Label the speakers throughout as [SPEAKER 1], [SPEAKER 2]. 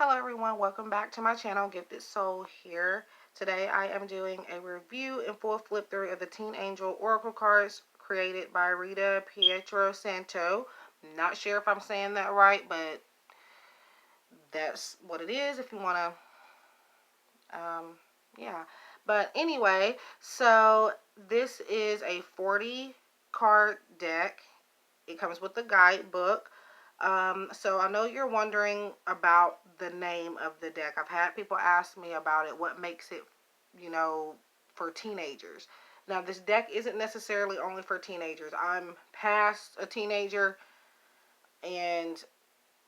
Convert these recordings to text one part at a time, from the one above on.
[SPEAKER 1] Hello everyone, welcome back to my channel, Gifted Soul here. Today I am doing a review and full flip through of the TeenAngel Oracle Cards created by Rita Pietrosanto. Not sure if I'm saying that right, but that's what it is if you want to, yeah. But anyway, so this is a 40 card deck. It comes with the guidebook. So I know you're wondering about the name of the deck. I've had people ask me about it, what makes it, for teenagers. Now, this deck isn't necessarily only for teenagers. I'm past a teenager, and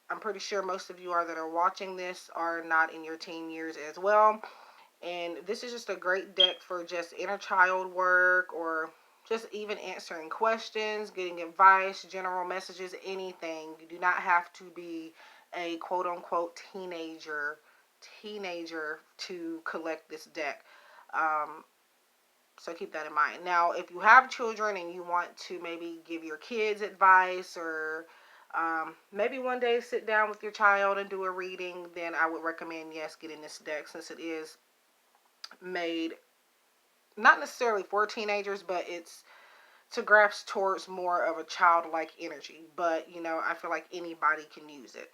[SPEAKER 1] I'm pretty sure most of you that are watching this are not in your teen years as well. And this is just a great deck for just inner child work, or just even answering questions, getting advice, general messages, anything. You do not have to be a quote-unquote teenager to collect this deck. So keep that in mind. Now, if you have children and you want to maybe give your kids advice, or maybe one day sit down with your child and do a reading, then I would recommend, yes, getting this deck, since it is made not necessarily for teenagers, but it's to grasp towards more of a childlike energy. But I feel like anybody can use it.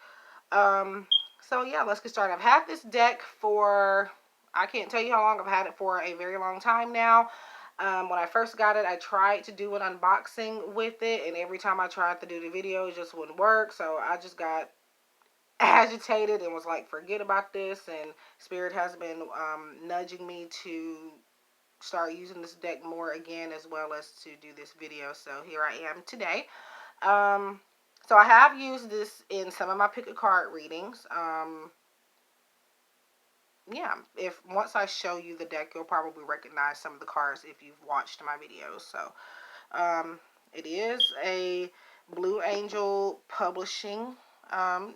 [SPEAKER 1] So yeah, let's get started. I've had this deck for, I can't tell you how long. I've had it for a very long time now. When I first got it, I tried to do an unboxing with it, and every time I tried to do the video, it just wouldn't work. So I just got agitated and was like, forget about this. And Spirit has been nudging me to start using this deck more again, as well as to do this video. So here I am today. So I have used this in some of my pick a card readings. Yeah, if once I show you the deck, you'll probably recognize some of the cards if you've watched my videos. So it is a Blue Angel Publishing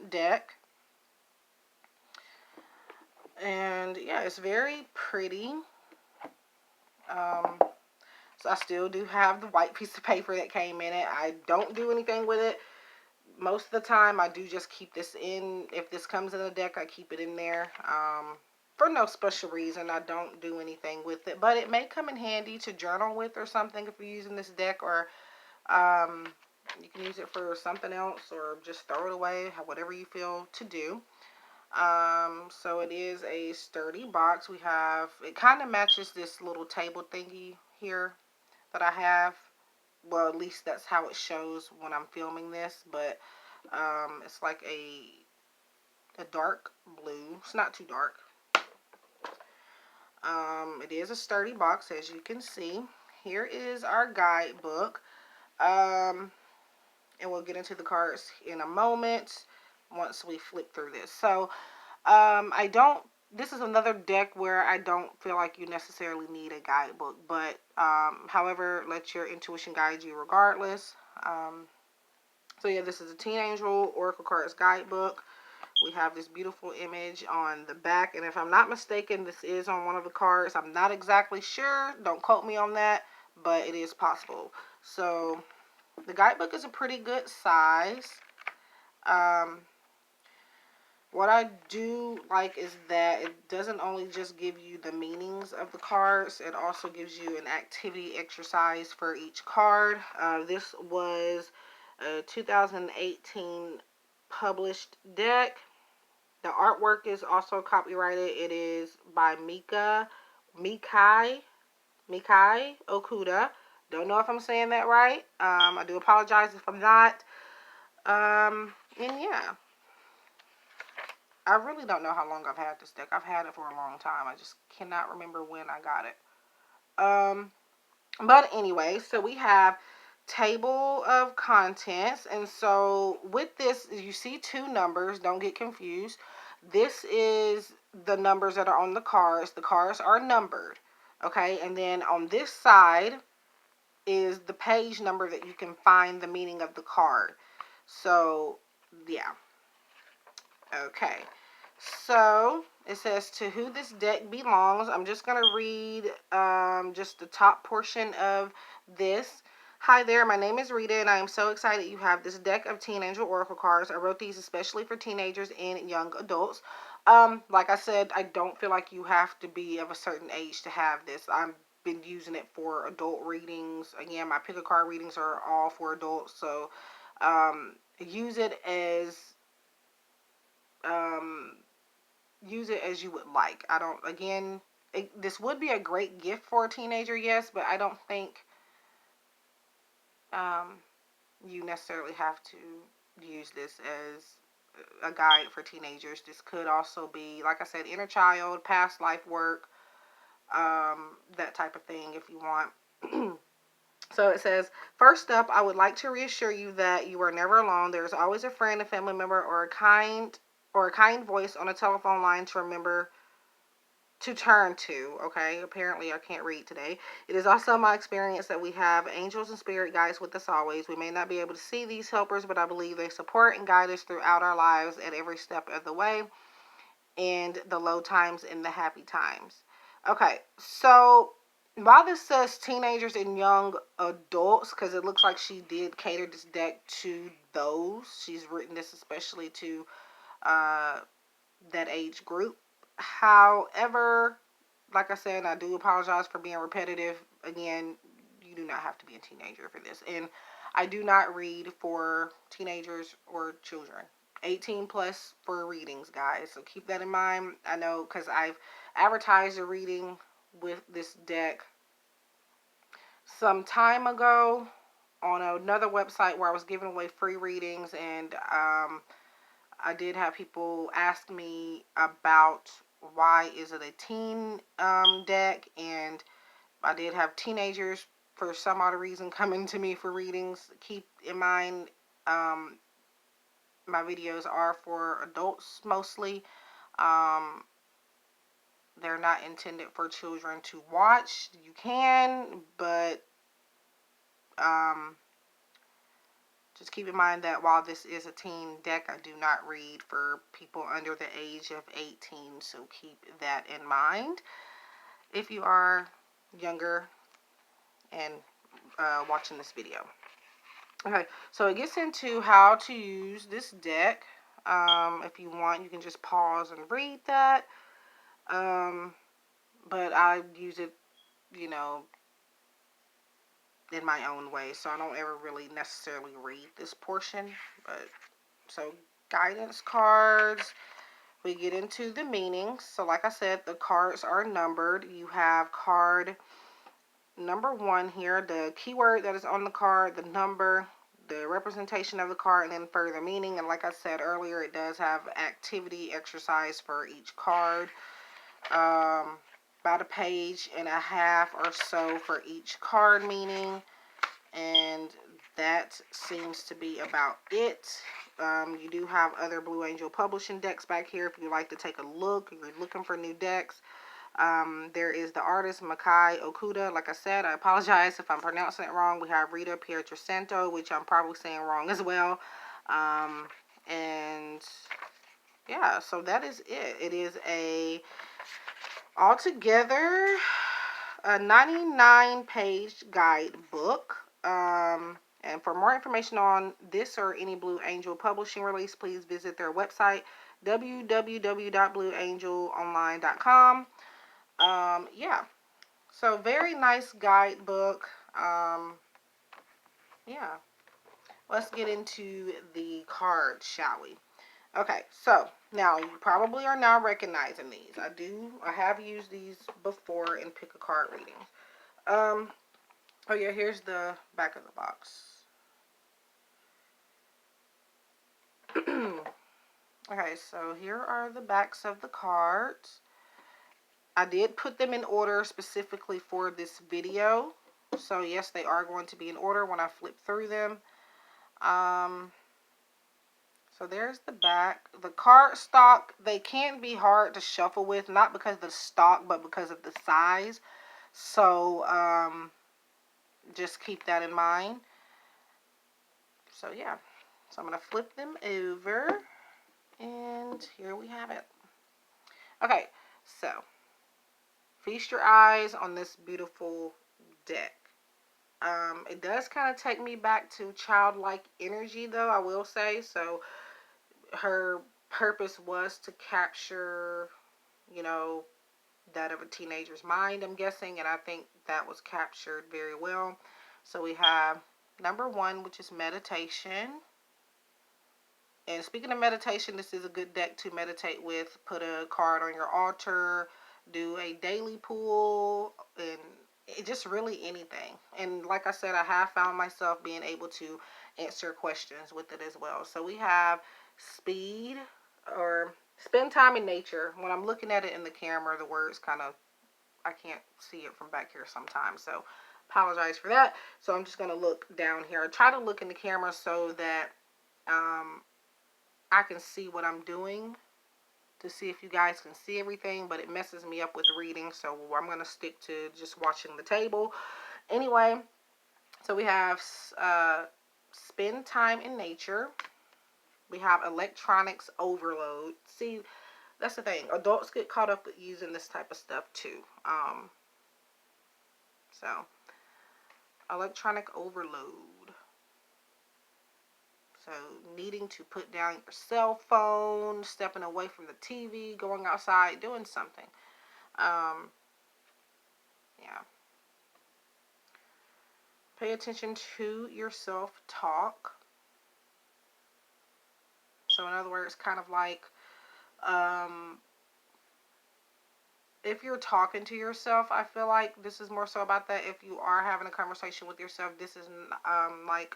[SPEAKER 1] deck. And yeah, it's very pretty. So I still do have the white piece of paper that came in it. I don't do anything with it. Most of the time, I do just keep this in. If this comes in the deck, I keep it in there. For no special reason, I don't do anything with it. But it may come in handy to journal with or something if you're using this deck. Or you can use it for something else, or just throw it away, whatever you feel to do. So it is a sturdy box. We have, it kind of matches this little table thingy here that I have. Well, at least that's how it shows when I'm filming this. But it's like a dark blue. It's not too dark. It is a sturdy box, as you can see. Here is our guidebook. And we'll get into the cards in a moment once we flip through this. So this is another deck where I don't feel like you necessarily need a guidebook, but however, let your intuition guide you regardless. So yeah, this is a TeenAngel Oracle Cards guidebook. We have this beautiful image on the back, and if I'm not mistaken, this is on one of the cards. I'm not exactly sure. Don't quote me on that, but it is possible. So the guidebook is a pretty good size. What I do like is that it doesn't only just give you the meanings of the cards, it also gives you an activity exercise for each card. This was a 2018 published deck. The artwork is also copyrighted. It is by Miki Okuda. Don't know if I'm saying that right. I do apologize if I'm not. And yeah. I really don't know how long I've had this deck. I've had it for a long time. I just cannot remember when I got it. But anyway, so we have table of contents. And so with this, you see two numbers. Don't get confused. This is the numbers that are on the cards. The cards are numbered. Okay, and then on this side is the page number that you can find the meaning of the card. So, yeah. Okay, so it says to who this deck belongs. I'm just going to read just the top portion of this. Hi there, my name is Rita, and I am so excited you have this deck of TeenAngel Oracle cards. I wrote these especially for teenagers and young adults. Like I said, I don't feel like you have to be of a certain age to have this. I've been using it for adult readings. Again, my pick a card readings are all for adults, so use it as um, use it as you would like. I don't. Again, this would be a great gift for a teenager, yes, but I don't think um, you necessarily have to use this as a guide for teenagers. This could also be, like I said, inner child, past life work, that type of thing if you want. So it says, first up, I would like to reassure you that you are never alone. There is always a friend, a family member, or a kind voice on a telephone line to remember to turn to. Okay, apparently I can't read today. It is also my experience that we have angels and spirit guides with us always. We may not be able to see these helpers, but I believe they support and guide us throughout our lives at every step of the way, and the low times and the happy times. Okay, so while this says teenagers and young adults, because it looks like she did cater this deck to those, she's written this especially to uh, that age group. However, like I said, I do apologize for being repetitive. Again, you do not have to be a teenager for this. And I do not read for teenagers or children. 18 plus for readings, guys. So keep that in mind. I know because I've advertised a reading with this deck some time ago on another website where I was giving away free readings, and I did have people ask me about why is it a teen deck, and I did have teenagers for some odd reason coming to me for readings. Keep in mind, my videos are for adults mostly. Um, they're not intended for children to watch. You can, but um, just keep in mind that while this is a teen deck, I do not read for people under the age of 18, so keep that in mind if you are younger and watching this video. Okay, so it gets into how to use this deck. If you want, you can just pause and read that. But I use it, you know, in my own way, so I don't ever really necessarily read this portion. But so guidance cards, we get into the meanings. So like I said, the cards are numbered. You have card number 1 here, the keyword that is on the card, the number, the representation of the card, and then further meaning. And like I said earlier, it does have activity exercise for each card. About a page and a half or so for each card meaning. And that seems to be about it. You do have other Blue Angel Publishing decks back here if you'd like to take a look, if you're looking for new decks. There is the artist Miki Okuda. Like I said, I apologize if I'm pronouncing it wrong. We have Rita Pietrosanto, which I'm probably saying wrong as well. And yeah, so that is it. It is a altogether a 99-page guidebook. And for more information on this or any Blue Angel Publishing release, please visit their website, www.blueangelonline.com. Yeah, so very nice guidebook. Yeah, let's get into the cards, shall we? Okay, so now you probably are now recognizing these. I have used these before in pick a card readings. Oh yeah, here's the back of the box. Okay, so here are the backs of the cards. I did put them in order specifically for this video. So yes, they are going to be in order when I flip through them. So there's the back. The card stock, they can be hard to shuffle with, not because of the stock, but because of the size. So just keep that in mind. So yeah, so I'm going to flip them over, and here we have it. Okay, so feast your eyes on this beautiful deck. It does kind of take me back to childlike energy, though, I will say. So her purpose was to capture, you know, that of a teenager's mind, I'm guessing, and I think that was captured very well. So we have number 1, which is meditation. And speaking of meditation, this is a good deck to meditate with. Put a card on your altar, do a daily pull, and just really anything. And like I said, I have found myself being able to answer questions with it as well. So we have speed, or spend time in nature. When I'm looking at it in the camera, the words kind of, I can't see it from back here sometimes. So apologize for that. So I'm just going to look down here. I try to look in the camera so that I can see what I'm doing, to see if you guys can see everything, but it messes me up with reading, so I'm going to stick to just watching the table. Anyway, so we have spend time in nature. We have electronics overload. See, that's the thing. Adults get caught up with using this type of stuff too. So, electronic overload. So, needing to put down your cell phone, stepping away from the TV, going outside, doing something. Yeah. Pay attention to your self-talk. So, in other words, kind of like, if you're talking to yourself, I feel like this is more so about that. If you are having a conversation with yourself, this is, like,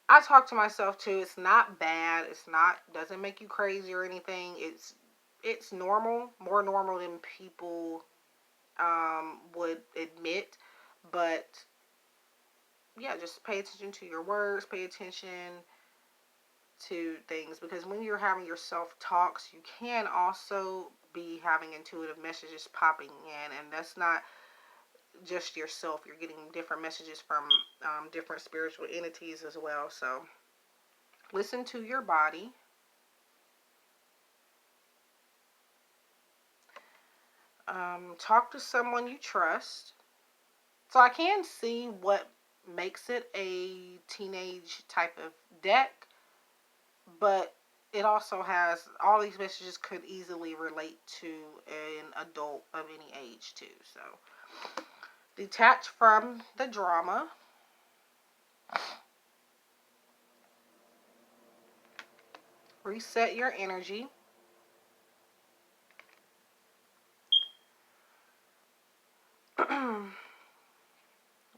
[SPEAKER 1] I talk to myself too. It's not bad. It's not, doesn't make you crazy or anything. It's normal, more normal than people would admit. But yeah, just pay attention to your words. Pay attention to things, because when you're having your self-talks, you can also be having intuitive messages popping in, and that's not just yourself. You're getting different messages from different spiritual entities as well. So listen to your body. Talk to someone you trust. So I can see what makes it a teenage type of deck, but it also has, all these messages could easily relate to an adult of any age too. So detach from the drama. Reset your energy.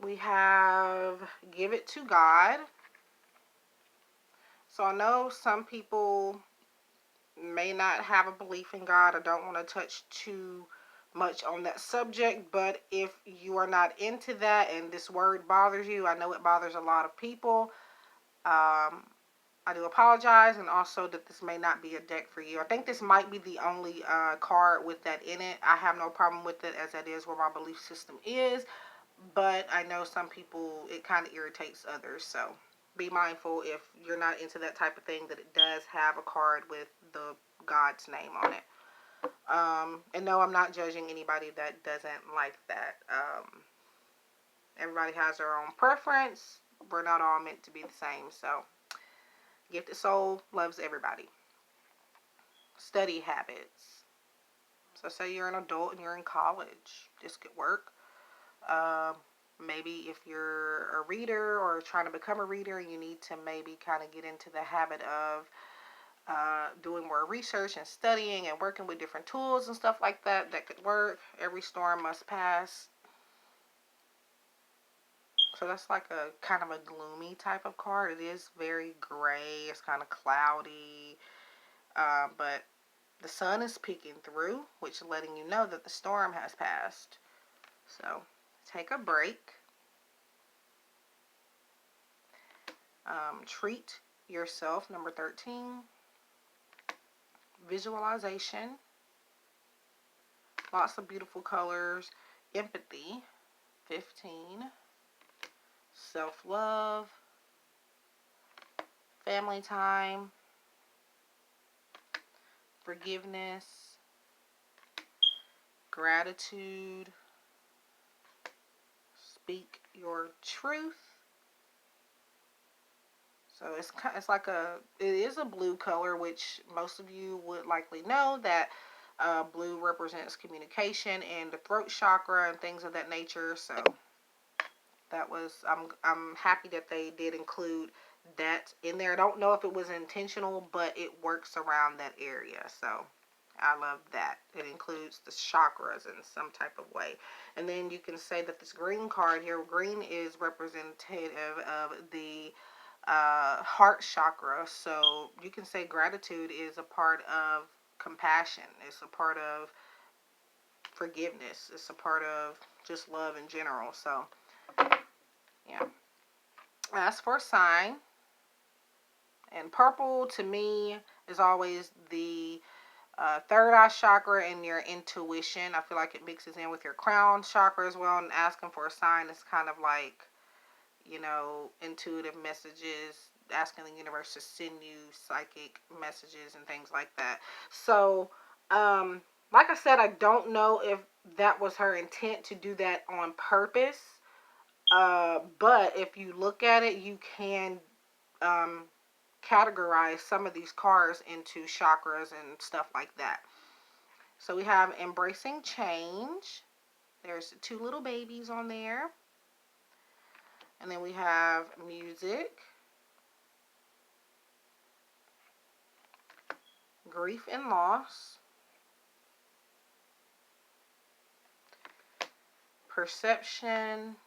[SPEAKER 1] We have give it to God. So I know some people may not have a belief in God or don't want to touch too much on that subject, but if you are not into that and this word bothers you, I know it bothers a lot of people. I do apologize, and also that this may not be a deck for you. I think this might be the only card with that in it. I have no problem with it, as that is where my belief system is, but I know some people, it kind of irritates others, so be mindful if you're not into that type of thing, that it does have a card with the God's name on it. And no, I'm not judging anybody that doesn't like that. Everybody has their own preference. We're not all meant to be the same, so Gifted Soul loves everybody. Study habits. So say you're an adult and you're in college. This could work. Maybe if you're a reader or trying to become a reader, you need to maybe kind of get into the habit of doing more research and studying and working with different tools and stuff like that. That could work. Every storm must pass. So that's like a kind of a gloomy type of card. It is very gray. It's kind of cloudy. But the sun is peeking through, which is letting you know that the storm has passed. So take a break. Treat yourself, number 13. Visualization. Lots of beautiful colors. Empathy, 15. Self-love. Family time. Forgiveness. Gratitude. Speak your truth. So So it's like it is a blue color, which most of you would likely know that blue represents communication and the throat chakra and things of that nature. So that was, I'm happy that they did include that in there. I don't know if it was intentional, but it works around that area. So I love that. It includes the chakras in some type of way. And then you can say that this green card here, green is representative of the heart chakra. So you can say gratitude is a part of compassion. It's a part of forgiveness. It's a part of just love in general. So yeah. As for sign, and purple to me is always the third eye chakra and your intuition. I feel like it mixes in with your crown chakra as well. And asking for a sign is kind of like, you know, intuitive messages, asking the universe to send you psychic messages and things like that. So, like I said, I don't know if that was her intent to do that on purpose. But if you look at it, you can categorize some of these cards into chakras and stuff like that. So we have embracing change. There's two little babies on there. And then we have music, grief and loss, perception,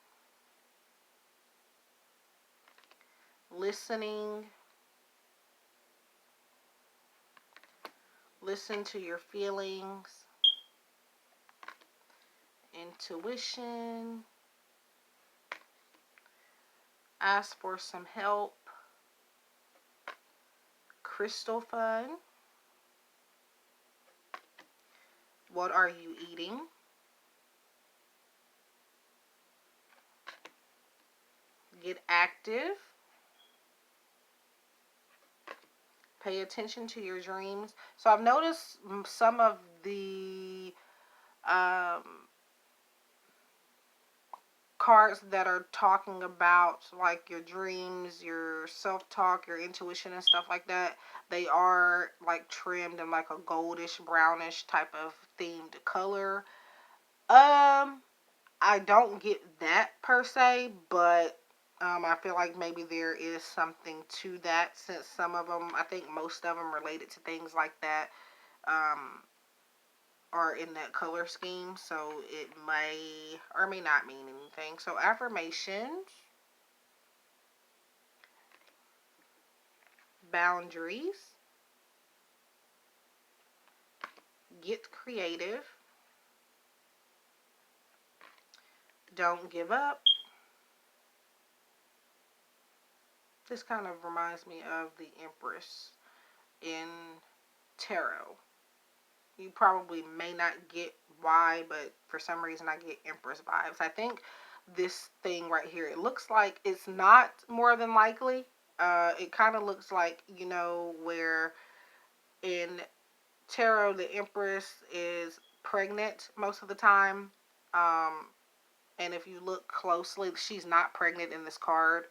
[SPEAKER 1] listening, listen to your feelings, intuition, ask for some help, crystal fun, what are you eating, get active, pay attention to your dreams. So I've noticed some of the cards that are talking about like your dreams, your self-talk, your intuition and stuff like that, they are like trimmed in like a goldish brownish type of themed color. I don't get that per se, but I feel like maybe there is something to that, since some of them, I think most of them related to things like that, are in that color scheme. So it may or may not mean anything. So affirmations, boundaries, get creative, don't give up. This kind of reminds me of the Empress in tarot. You probably may not get why, but for some reason I get Empress vibes. I think this thing right here, it looks like it's not more than likely. It kind of looks like, you know, where in tarot the Empress is pregnant most of the time. And if you look closely, she's not pregnant in this card,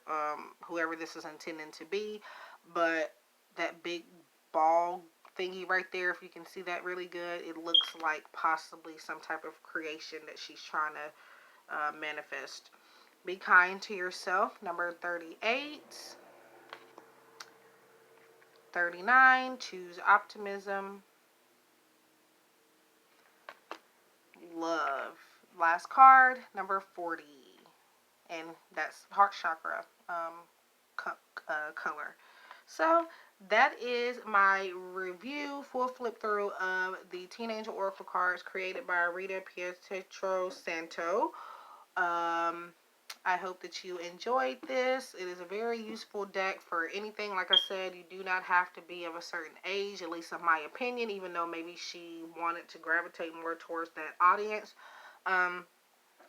[SPEAKER 1] whoever this is intending to be. But that big ball thingy right there, if you can see that really good, it looks like possibly some type of creation that she's trying to manifest. Be kind to yourself, number 38. 39, choose optimism. Love. Last card, number 40. And that's heart chakra color. So that is my review, full flip through of the TeenAngel Oracle Cards created by Rita Pietrosanto. I hope that you enjoyed this. It is a very useful deck for anything. Like I said, you do not have to be of a certain age, at least in my opinion, even though maybe she wanted to gravitate more towards that audience.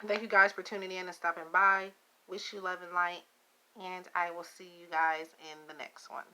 [SPEAKER 1] Thank you guys for tuning in and stopping by. Wish you love and light, and I will see you guys in the next one.